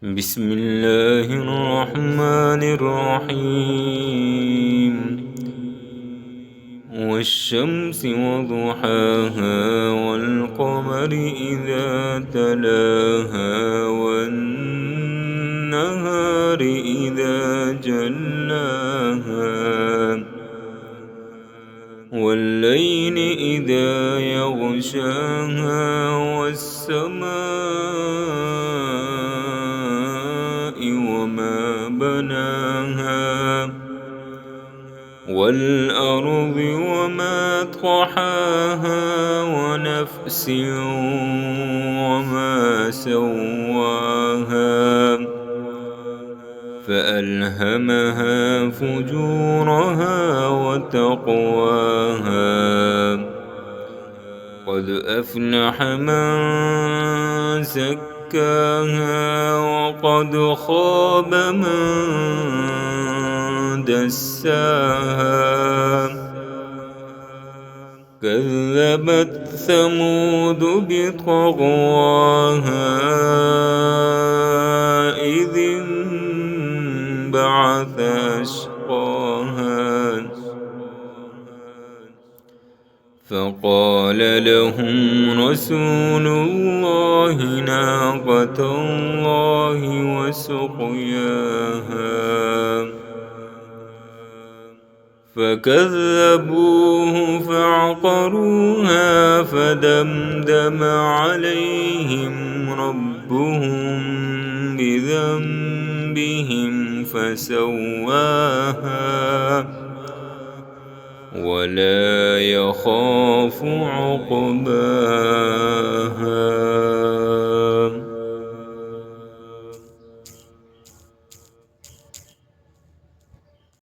بسم الله الرحمن الرحيم. والشمس وضحاها والقمر إذا تلاها والنهار إذا جلاها والليل إذا يغشاها والسماء وما بناها والأرض وما طحاها ونفس وما سواها فألهمها فجورها وتقواها قد أفلح من زكاها وقد خاب من دساها كذبت ثمود بطغواها إذ انبعث أشقاها فقال لهم رسول الله ناقة الله وسقياها فكذبوه فعقروها فدمدم عليهم ربهم بذنبهم فسواها ولا يخاف عقباها.